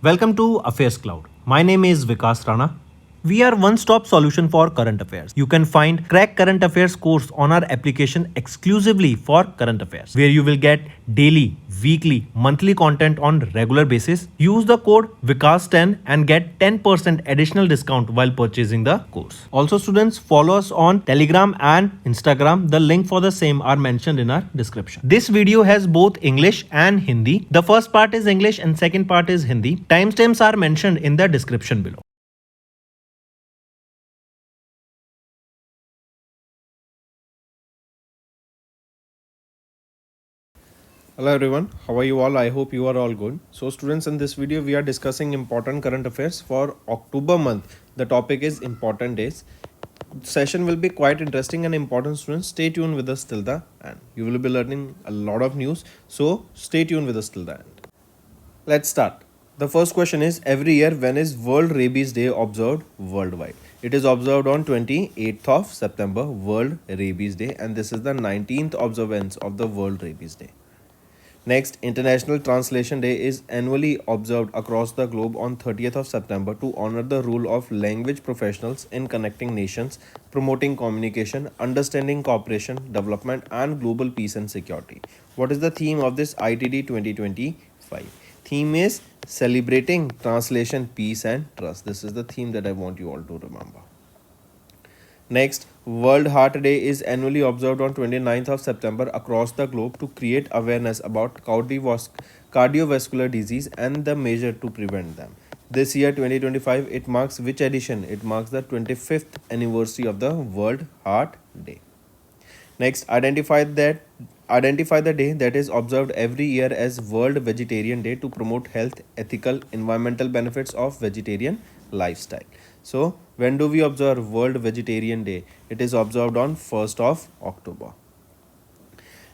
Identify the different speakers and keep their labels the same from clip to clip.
Speaker 1: Welcome to AffairsCloud. My name is Vikas Rana. We are one-stop solution for current affairs. You can find Crack Current Affairs course on our application exclusively for current affairs, where you will get daily, weekly, monthly content on regular basis. Use the code Vikas10 and get 10% additional discount while purchasing the course. Also, students, follow us on Telegram and Instagram. The link for the same are mentioned in our description. This video has both English and Hindi. The first part is English and second part is Hindi. Timestamps are mentioned in the description below.
Speaker 2: Hello everyone, how are you all? I hope you are all good. So students, in this video we are discussing important current affairs for October month. The topic is important days. Session will be quite interesting and important, students. Stay tuned with us till the end. You will be learning a lot of news, so stay tuned with us till the end. Let's start. The first question is, every year when is World Rabies Day observed worldwide? It is observed on 28th of September, World Rabies Day, and this is the 19th observance of the World Rabies Day. Next, International Translation Day is annually observed across the globe on 30th of September to honor the role of language professionals in connecting nations, promoting communication, understanding cooperation, development, and global peace and security. What is the theme of this ITD 2025? Theme is Celebrating Translation, Peace and Trust. This is the theme that I want you all to remember. Next, World Heart Day is annually observed on 29th of September across the globe to create awareness about cardiovascular disease and the measure to prevent them. This year 2025, it marks which edition? It marks the 25th anniversary of the World Heart Day. Next, identify the day that is observed every year as World Vegetarian Day to promote health, ethical, environmental benefits of vegetarian lifestyle. So, when do we observe World Vegetarian Day? It is observed on 1st of October.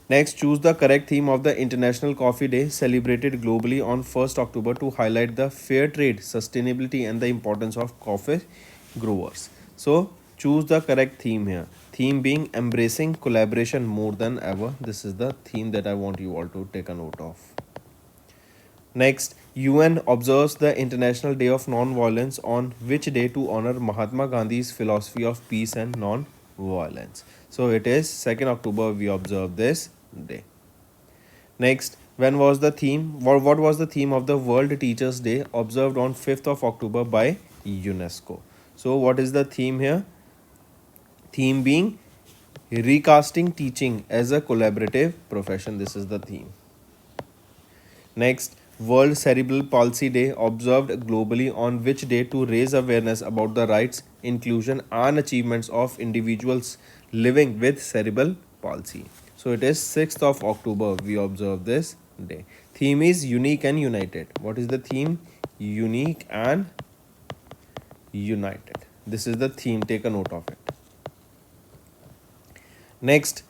Speaker 2: Next, choose the correct theme of the International Coffee Day celebrated globally on 1st October to highlight the fair trade, sustainability and the importance of coffee growers. So, choose the correct theme here. Theme being embracing collaboration more than ever. This is the theme that I want you all to take a note of. Next, UN observes the International Day of Non-Violence on which day to honor Mahatma Gandhi's philosophy of peace and non-violence. So it is 2nd October we observe this day. Next, when was the theme? What was the theme of the World Teachers Day observed on 5th of October by UNESCO? So what is the theme here? Theme being recasting teaching as a collaborative profession. This is the theme. Next, World Cerebral Palsy Day observed globally on which day to raise awareness about the rights, inclusion and achievements of individuals living with cerebral palsy. So it is 6th of October we observe this day. Theme is unique and united. What is the theme? Unique and united. This is the theme. Take a note of it. Next,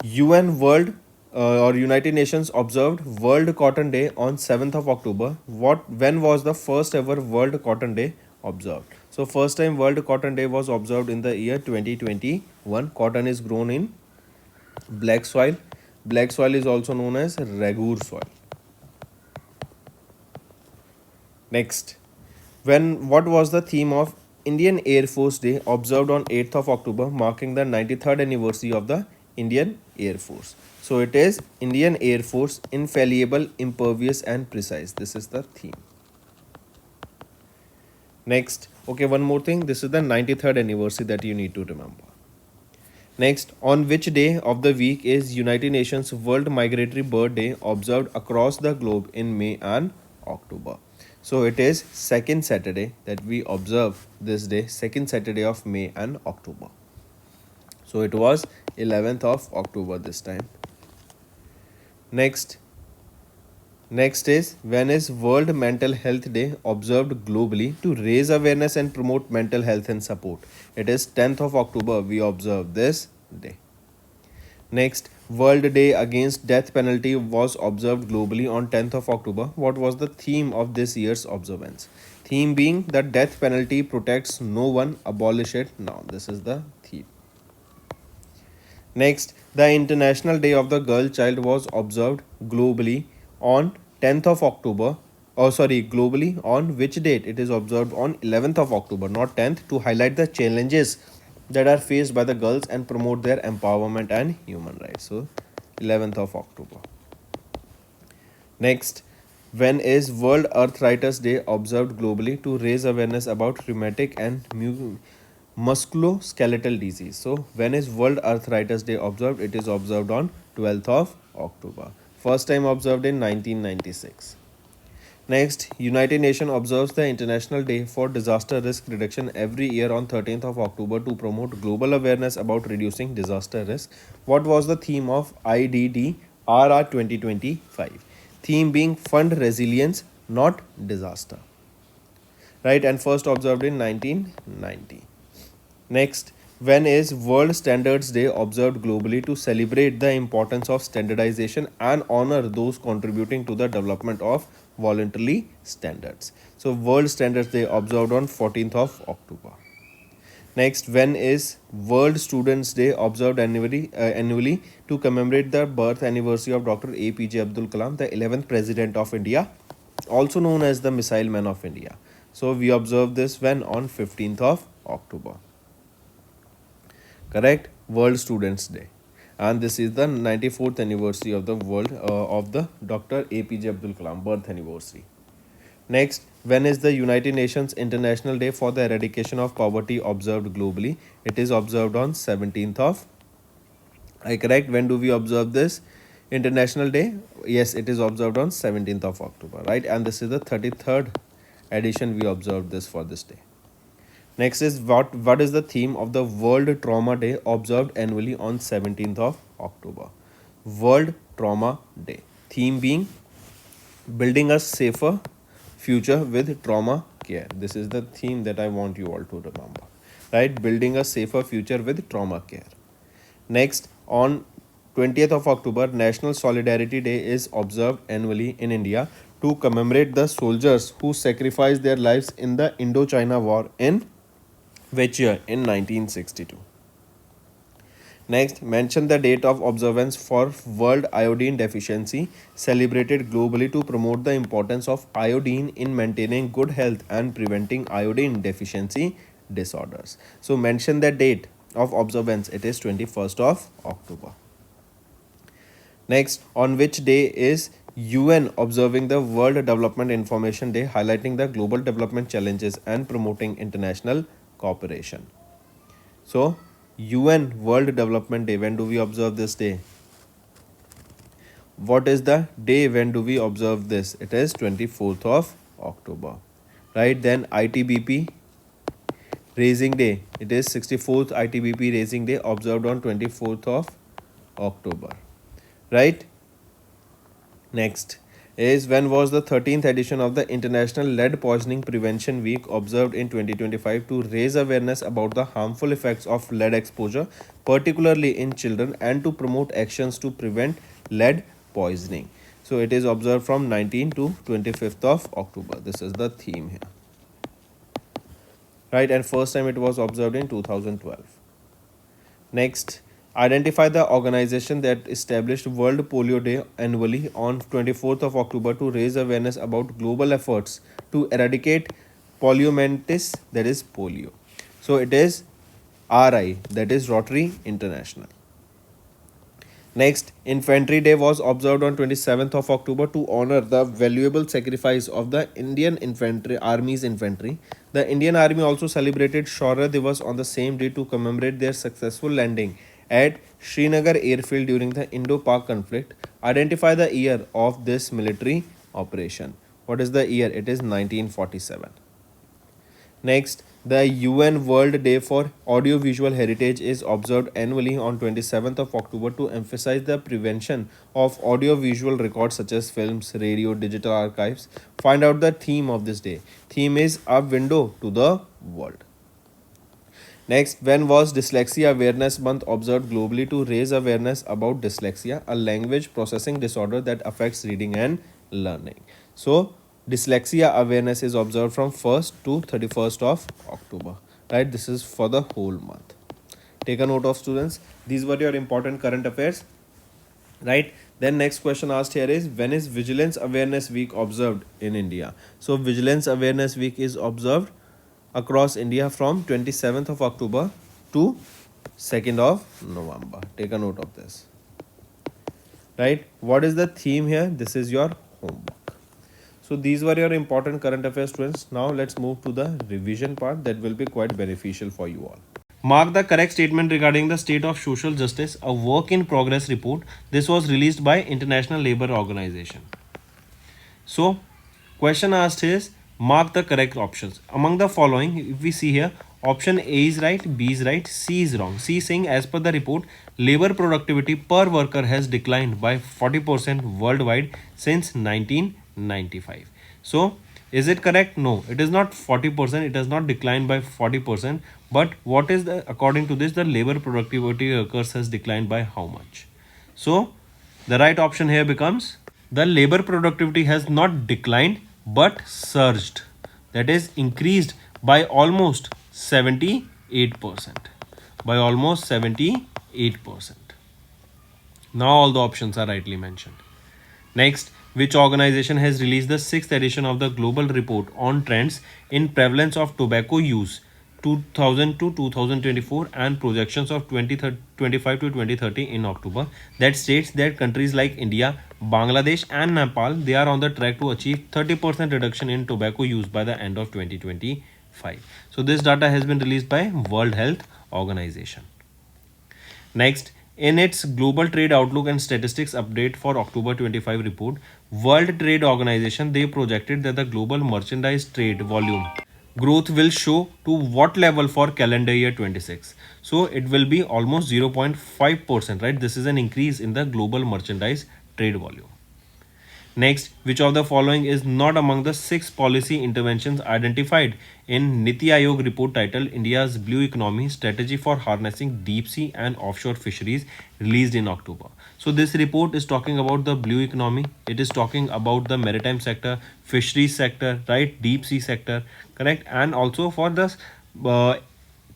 Speaker 2: UN World or United Nations observed World Cotton Day on 7th of October. When was the first ever World Cotton Day observed? So first time World Cotton Day was observed in the year 2021. Cotton is grown in black soil. Black soil is also known as Ragur soil. Next, what was the theme of Indian Air Force Day observed on 8th of October, marking the 93rd anniversary of the Indian Air Force? So it is Indian Air Force, infallible, impervious and precise. This is the theme. Next, okay, one more thing. This is the 93rd anniversary that you need to remember. Next, on which day of the week is United Nations World Migratory Bird Day observed across the globe in May and October? So it is second Saturday that we observe this day, second Saturday of May and October. So it was 11th of October this time. Next is, when is World Mental Health Day observed globally to raise awareness and promote mental health and support? It is 10th of October we observe this day. Next, World Day Against Death Penalty was observed globally on 10th of October. What was the theme of this year's observance? Theme being that death penalty protects no one, abolish it now. This is the theme. Next, the International Day of the Girl Child was observed globally on 10th of October globally, on which date it is observed on 11th of October, not 10th, to highlight the challenges that are faced by the girls and promote their empowerment and human rights. So 11th of October. Next, when is World Arthritis Day observed globally to raise awareness about rheumatic and musculoskeletal disease? So, when is World Arthritis Day observed? It is observed on 12th of October. First time observed in 1996. Next, United Nations observes the International Day for Disaster Risk Reduction every year on 13th of October to promote global awareness about reducing disaster risk. What was the theme of IDDRR 2025? Theme being Fund Resilience, not Disaster. Right, and first observed in 1990. Next, when is World Standards Day observed globally to celebrate the importance of standardization and honor those contributing to the development of voluntary standards? So, World Standards Day observed on 14th of October. Next, when is World Students Day observed annually to commemorate the birth anniversary of Dr. APJ Abdul Kalam, the 11th President of India, also known as the Missile Man of India? So, we observe this when on 15th of October. Correct? World Students Day. And this is the 94th anniversary of the Dr. APJ Abdul Kalam birth anniversary. Next, when is the United Nations International Day for the Eradication of Poverty observed globally? It is observed on 17th of. I correct? When do we observe this International Day? Yes, it is observed on 17th of October, right? And this is the 33rd edition we observed this for this day. Next is what is the theme of the World Trauma Day observed annually on 17th of October? World Trauma Day. Theme being building a safer future with trauma care. This is the theme that I want you all to remember. Right? Building a safer future with trauma care. Next, on 20th of October, National Solidarity Day is observed annually in India to commemorate the soldiers who sacrificed their lives in the Indochina War in which year? In 1962. Next, mention the date of observance for World Iodine Deficiency, celebrated globally to promote the importance of iodine in maintaining good health and preventing iodine deficiency disorders. So, mention the date of observance. It is 21st of October. Next, on which day is UN observing the World Development Information Day, highlighting the global development challenges and promoting international cooperation? So, UN World Development Day, when do we observe this day? What is the day when do we observe this? It is 24th of October. Right, then ITBP Raising Day. It is 64th ITBP Raising Day observed on 24th of October. Right? Next is when was the 13th edition of the International Lead Poisoning Prevention Week observed in 2025 to raise awareness about the harmful effects of lead exposure, particularly in children, and to promote actions to prevent lead poisoning. So it is observed from 19th to 25th of October. This is the theme here. Right, and first time it was observed in 2012. Next, identify the organization that established World Polio Day annually on 24th of October to raise awareness about global efforts to eradicate poliomyelitis, that is polio. So it is RI, that is Rotary International. Next, Infantry Day was observed on 27th of October to honor the valuable sacrifice of the Indian Army's infantry. The Indian Army also celebrated Shaurya Divas on the same day to commemorate their successful landing at Srinagar airfield during the Indo-Pak conflict. Identify the year of this military operation. What is the year? It is 1947. Next, the UN World Day for Audiovisual Heritage is observed annually on 27th of October to emphasize the prevention of audiovisual records such as films, radio, digital archives. Find out the theme of this day. Theme is A Window to the World. Next, when was Dyslexia Awareness Month observed globally to raise awareness about dyslexia, a language processing disorder that affects reading and learning? So, dyslexia awareness is observed from 1st to 31st of October. Right, this is for the whole month. Take a note of, students. These were your important current affairs. Right, Then next question asked here is, when is Vigilance Awareness Week observed in India? So Vigilance Awareness Week is observed across India from 27th of October to 2nd of November. Take a note of this. Right? What is the theme here? This is your homework. So these were your important current affairs, students. Now let's move to the revision part that will be quite beneficial for you all.
Speaker 1: Mark the correct statement regarding the state of social justice, a work in progress report. This was released by International Labour Organization. So, question asked is, mark the correct options. Among the following, if we see here, option A is right, B is right, C is wrong. C is saying, as per the report, labor productivity per worker has declined by 40% worldwide since 1995. So, is it correct? No, it is not 40%. It has not declined by 40%. But what is the, according to this, the labor productivity workers has declined by how much? So, the right option here becomes, the labor productivity has not declined but surged. That is increased by almost 78%. By almost 78%. Now all the options are rightly mentioned. Next, which organization has released the 6th edition of the Global Report on Trends in Prevalence of Tobacco Use 2000 to 2024 and projections of 2025 to 2030 in October, that states that countries like India, Bangladesh and Nepal, they are on the track to achieve 30% reduction in tobacco use by the end of 2025. So this data has been released by World Health Organization. Next, in its Global Trade Outlook and Statistics Update for October 25 report, World Trade Organization, they projected that the global merchandise trade volume growth will show to what level for calendar year 26. So it will be almost 0.5%, right? This is an increase in the global merchandise trade volume. Next, which of the following is not among the 6 policy interventions identified in Niti Aayog report titled India's Blue Economy Strategy for Harnessing Deep Sea and Offshore Fisheries, released in October. So this report is talking about the blue economy. It is talking about the maritime sector, fisheries sector, right, deep sea sector, correct, and also for the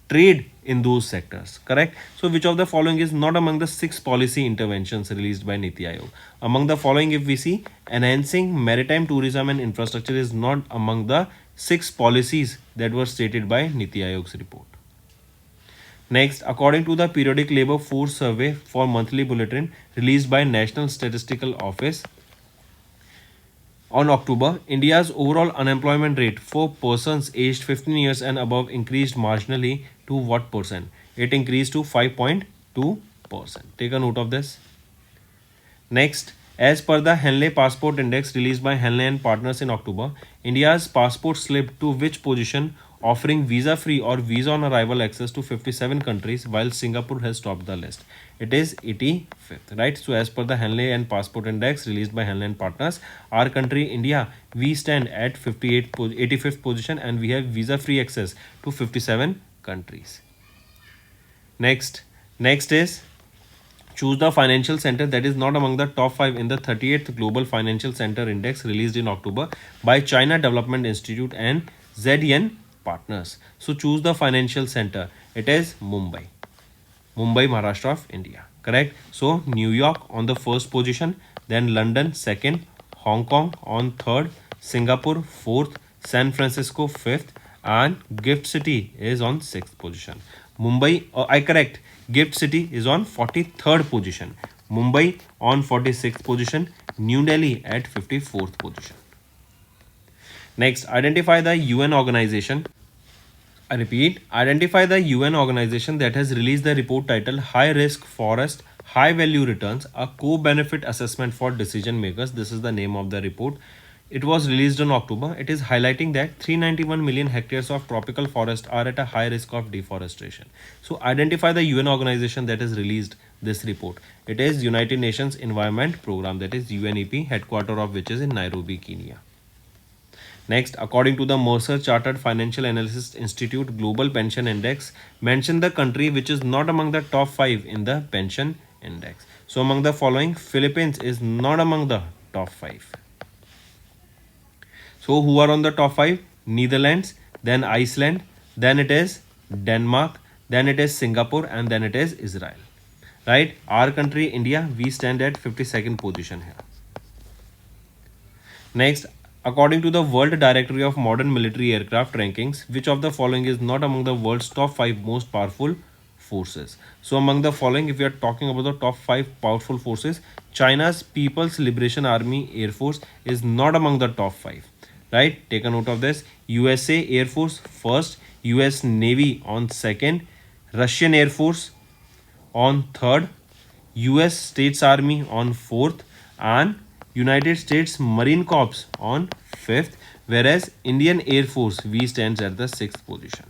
Speaker 1: trade in those sectors, correct. So which of the following is not among the 6 policy interventions released by Niti Aayog? Among the following, if we see, enhancing maritime tourism and infrastructure is not among the 6 policies that were stated by Niti Aayog's report. Next, according to the periodic labor force survey for monthly bulletin released by National Statistical Office on October, India's overall unemployment rate for persons aged 15 years and above increased marginally to what percent? It increased to 5.2%. Take a note of this. Next, as per the Henley Passport Index released by Henley and Partners in October, India's passport slipped to which position, offering visa-free or visa-on-arrival access to 57 countries, while Singapore has topped the list. It is 85th, right? So as per the Henley and Passport Index released by Henley and Partners, our country, India, we stand at 85th position and we have visa-free access to 57 countries. Next is, choose the financial center that is not among the top 5 in the 38th Global Financial Center Index released in October by China Development Institute and ZN Partners. So choose the financial center. It is Mumbai, Maharashtra of India, correct. So New York on the first position, then London second, Hong Kong on third, Singapore fourth, San Francisco fifth, and Gift City is on 6th position. Gift City is on 43rd position. Mumbai on 46th position. New Delhi at 54th position. Next, identify the UN organization. I repeat, identify the UN organization that has released the report titled High Risk Forest, High Value Returns, a Co-Benefit Assessment for Decision Makers. This is the name of the report. It was released in October. It is highlighting that 391 million hectares of tropical forest are at a high risk of deforestation. So identify the UN organization that has released this report. It is United Nations Environment Program, that is UNEP, headquarter of which is in Nairobi, Kenya. Next, according to the Mercer Chartered Financial Analysis Institute Global Pension Index, mention the country which is not among the top 5 in the pension index. So among the following, Philippines is not among the top 5. So who are on the top 5? Netherlands, then Iceland, then it is Denmark, then it is Singapore, and then it is Israel.
Speaker 2: right? Our country, India, we stand at 52nd position here. Next, according to the World Directory of Modern Military Aircraft Rankings, which of the following is not among the world's top 5 most powerful forces? So, among the following, if we are talking about the top 5 powerful forces, China's People's Liberation Army Air Force is not among the top 5. Right? Take a note of this. USA Air Force first, US Navy on second, Russian Air Force on third, US States Army on fourth, and United States Marine Corps on fifth, whereas Indian Air Force we stands at the sixth position.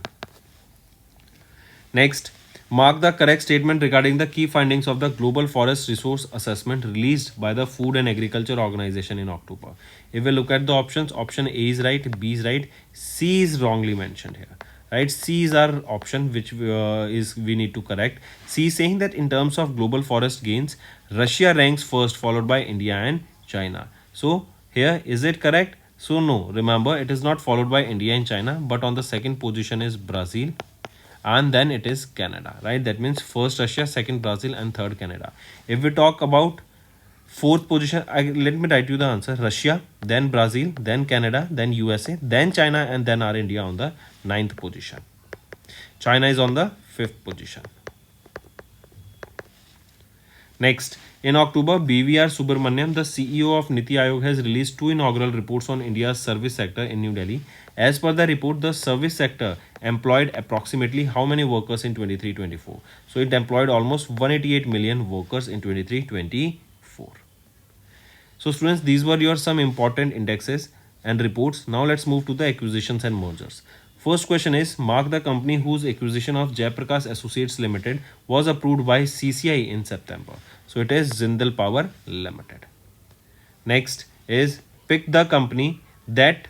Speaker 2: Next, mark the correct statement regarding the key findings of the Global Forest Resource Assessment released by the Food and Agriculture Organization in October. If we look at the options, option A is right, B is right, C is wrongly mentioned here. Right, C is our option which is we need to correct. C is saying that in terms of global forest gains, Russia ranks first, followed by India and China. So here, is it correct? So no, remember it is not followed by India and China, but on the second position is Brazil, and then it is Canada, right? That means first Russia, second Brazil, and third Canada. If we talk about fourth position, let me write you the answer: Russia, then Brazil, then Canada, then USA, then China, and then our India on the ninth position. China is on the fifth position. Next, in October, BVR Subramaniam, the CEO of Niti Aayog, has released two inaugural reports on India's service sector in New Delhi. As per the report, the service sector employed approximately how many workers in 23-24? So it employed almost 188 million workers in 23-24. So students, these were your some important indexes and reports. Now let's move to the acquisitions and mergers. First question is, mark the company whose acquisition of Jayaprakash Associates Limited was approved by CCI in September. So it is Jindal Power Limited. Next is, pick the company that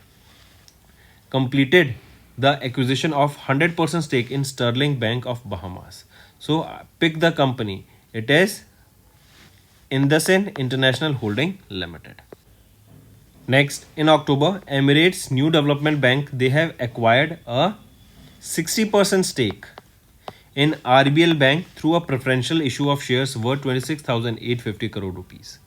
Speaker 2: completed the acquisition of 100% stake in Sterling Bank of Bahamas. So pick the company. It is IndusInd International Holding Limited. Next, in October, Emirates New Development Bank, they have acquired a 60% stake in RBL Bank through a preferential issue of shares worth 26,850 crore rupees.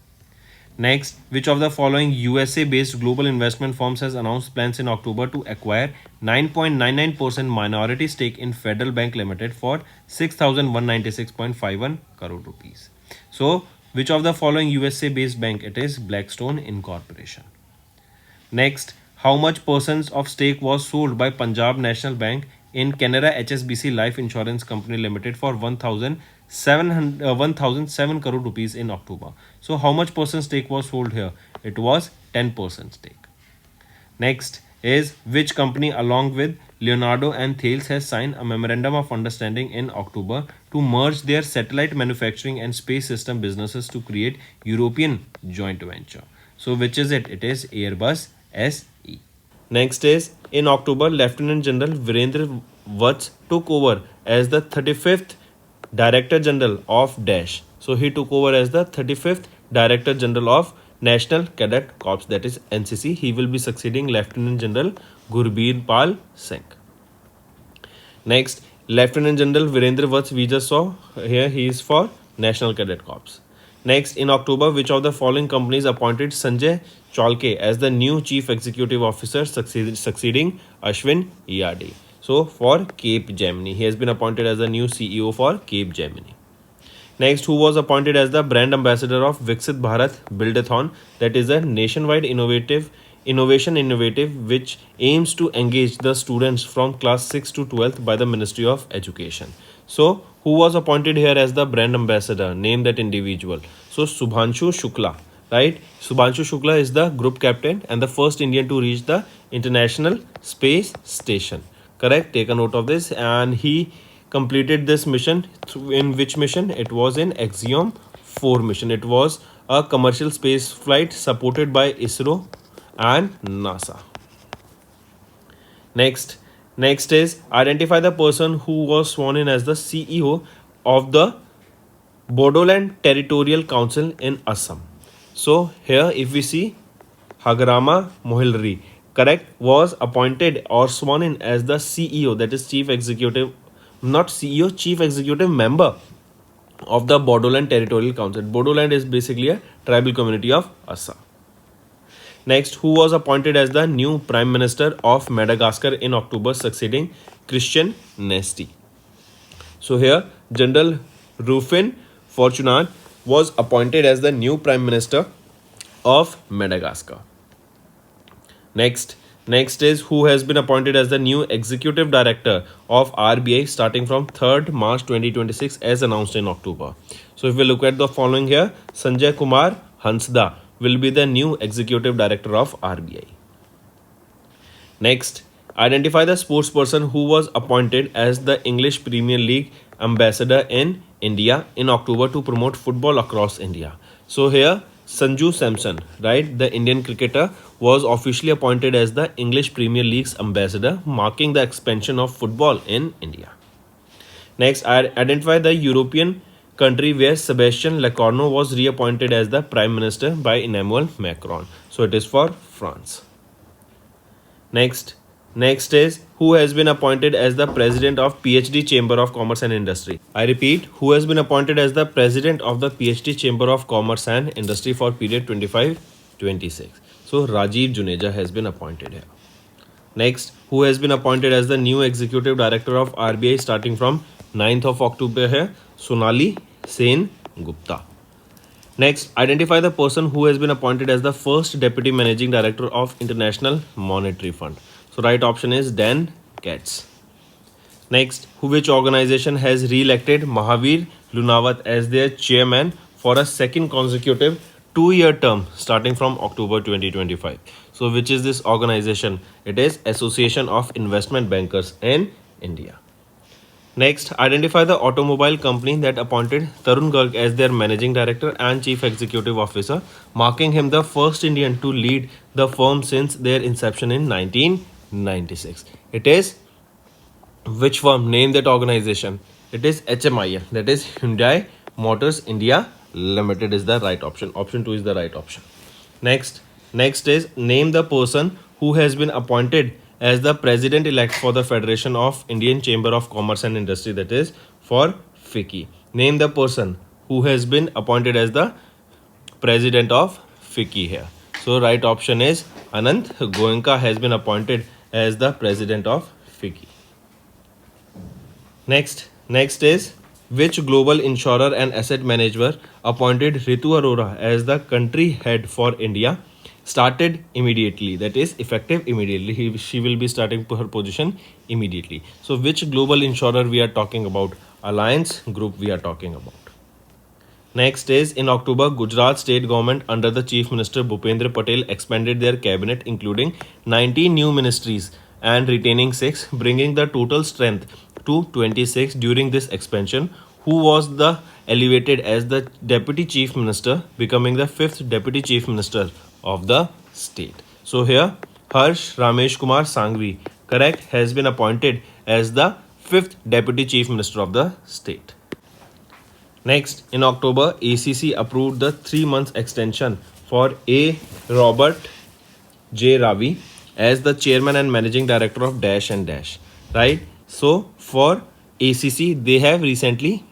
Speaker 2: Next, which of the following USA-based global investment firms has announced plans in October to acquire 9.99% minority stake in Federal Bank Limited for 6,196.51 crore rupees? So, which of the following USA-based bank? It is Blackstone Incorporation. Next, how much percent of stake was sold by Punjab National Bank in Canara HSBC Life Insurance Company Limited for 1,007 crore rupees in October? So how much percent stake was sold here? It was 10% stake. Next is, which company along with Leonardo and Thales has signed a memorandum of understanding in October to merge their satellite manufacturing and space system businesses to create European joint venture? So which is it? It is Airbus SE. Next is, in October, Lieutenant General Virendra Vats took over as the 35th Director General of Dash. So he took over as the 35th Director General of National Cadet Corps, that is NCC. He will be succeeding Lieutenant General Gurbir Pal Singh. Next, Lieutenant General Virendra Vats, we just saw here, he is for National Cadet Corps. Next, in October, which of the following companies appointed Sanjay Chalke as the new Chief Executive Officer succeeding Ashwin Yadi? So for Cape Gemini, he has been appointed as the new CEO for Cape Gemini. Next, who was appointed as the brand ambassador of Viksit Bharat Buildathon, that is a nationwide innovation which aims to engage the students from class 6 to 12th by the Ministry of Education. So who was appointed here as the brand ambassador? Name that individual. So Subhanshu Shukla, right? Subhanshu Shukla is the group captain and the first Indian to reach the International Space Station. Correct? Take a note of this. And he completed this mission. In which mission? It was in Axiom 4 mission. It was a commercial space flight supported by ISRO and NASA. Next is, identify the person who was sworn in as the CEO of the Bodoland Territorial Council in Assam. So here if we see, Hagrama Mohilri, correct, was appointed or sworn in as the CEO, that is Chief Executive, not CEO, Chief Executive Member of the Bodoland Territorial Council. Bodoland is basically a tribal community of Assam. Next, who was appointed as the new Prime Minister of Madagascar in October, succeeding Christian Nesty? So here, General Rufin Fortunat was appointed as the new Prime Minister of Madagascar. Next is who has been appointed as the new Executive Director of RBI starting from 3rd March 2026 as announced in October. So if we look at the following here, Sanjay Kumar Hansda will be the new Executive Director of RBI. Next, identify the sportsperson who was appointed as the English Premier League Ambassador in India in October to promote football across India. So here, Sanju Samson, right, the Indian cricketer, was officially appointed as the English Premier League's ambassador, marking the expansion of football in India. Next, identify the European country where Sebastian Lecornu was reappointed as the Prime Minister by Emmanuel Macron. So it is for France. Next is who has been appointed as the President of PhD Chamber of Commerce and Industry. I repeat, who has been appointed as the President of the PhD Chamber of Commerce and Industry for period 25-26. So Rajiv Juneja has been appointed here. Next, who has been appointed as the new Executive Director of RBI starting from 9th of October here? Sonali Sen Gupta. Next, identify the person who has been appointed as the first Deputy Managing Director of International Monetary Fund. So right option is Dan Katz. Next, which organization has re-elected Mahavir Lunawat as their chairman for a second consecutive 2-year term starting from October 2025. So which is this organization? It is Association of Investment Bankers in India. Next, identify the automobile company that appointed Tarun Garg as their Managing Director and Chief Executive Officer, marking him the first Indian to lead the firm since their inception in 1996. It is which firm? Name that organization. It is HMIL, that is Hyundai Motors India Limited is the right option. Option 2 is the right option. Next is name the person who has been appointed as the President-elect for the Federation of Indian Chamber of Commerce and Industry, that is for FICCI. Name the person who has been appointed as the President of FICCI here. So right option is Anant Goenka has been appointed as the President of FICCI. Next is which global insurer and asset manager appointed Ritu Arora as the country head for India started immediately, that is effective immediately. She will be starting her position immediately. So which global insurer we are talking about? Alliance Group we are talking about. Next is in October, Gujarat state government under the Chief Minister Bhupendra Patel expanded their cabinet, including 19 new ministries and retaining 6, bringing the total strength to 26 during this expansion. Who was the elevated as the Deputy Chief Minister, becoming the 5th Deputy Chief Minister of the state? So here, Harsh Ramesh Kumar Sangvi, correct, has been appointed as the 5th Deputy Chief Minister of the state. Next, in October, ACC approved the 3-month extension for A. Robert J. Ravi as the Chairman and Managing Director of Dash and Dash, right? So for ACC, they have recently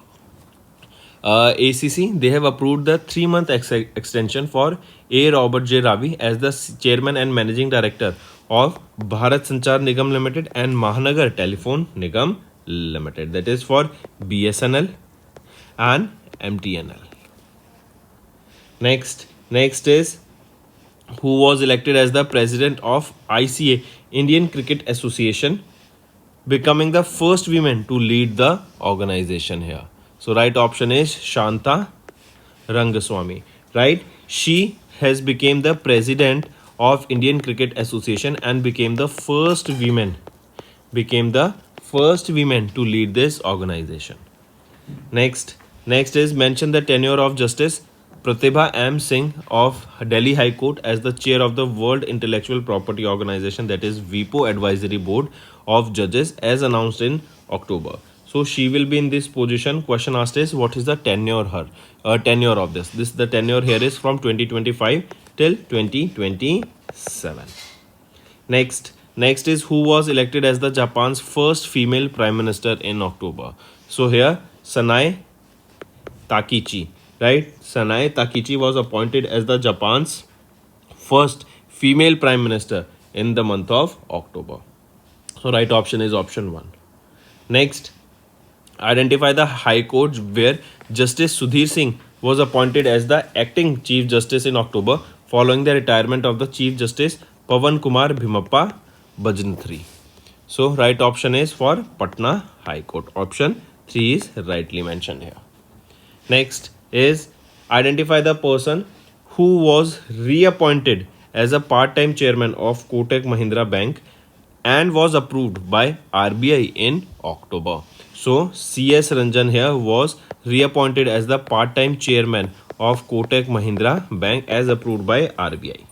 Speaker 2: they have approved the 3-month extension for A. Robert J. Ravi as the Chairman and Managing Director of Bharat Sanchar Nigam Limited and Mahanagar Telephone Nigam Limited, that is for BSNL and MTNL. Next is who was elected as the President of ICA, Indian Cricket Association, becoming the first woman to lead the organization here. So right option is Shanta Rangaswamy, right? She has become the President of Indian Cricket Association and became the first woman to lead this organization. Next is mention the tenure of Justice Pratibha M. Singh of Delhi High Court as the chair of the World Intellectual Property Organization, that is WIPO Advisory Board of Judges, as announced in October. So she will be in this position. Question asked is what is the tenure of this? The tenure here is from 2025 till 2027. Next is who was elected as the Japan's first female prime minister in October. So here Sanai Takichi, right? Sanae Takichi was appointed as the Japan's first female prime minister in the month of October. So right option is option 1. Next, identify the high court where Justice Sudhir Singh was appointed as the acting Chief Justice in October following the retirement of the Chief Justice Pavan Kumar Bhimappa Bajnthri. So right option is for Patna High Court. Option 3 is rightly mentioned here. Next is identify the person who was reappointed as a part-time chairman of Kotak Mahindra Bank and was approved by RBI in October. So CS Ranjan here was reappointed as the part-time chairman of Kotak Mahindra Bank as approved by RBI.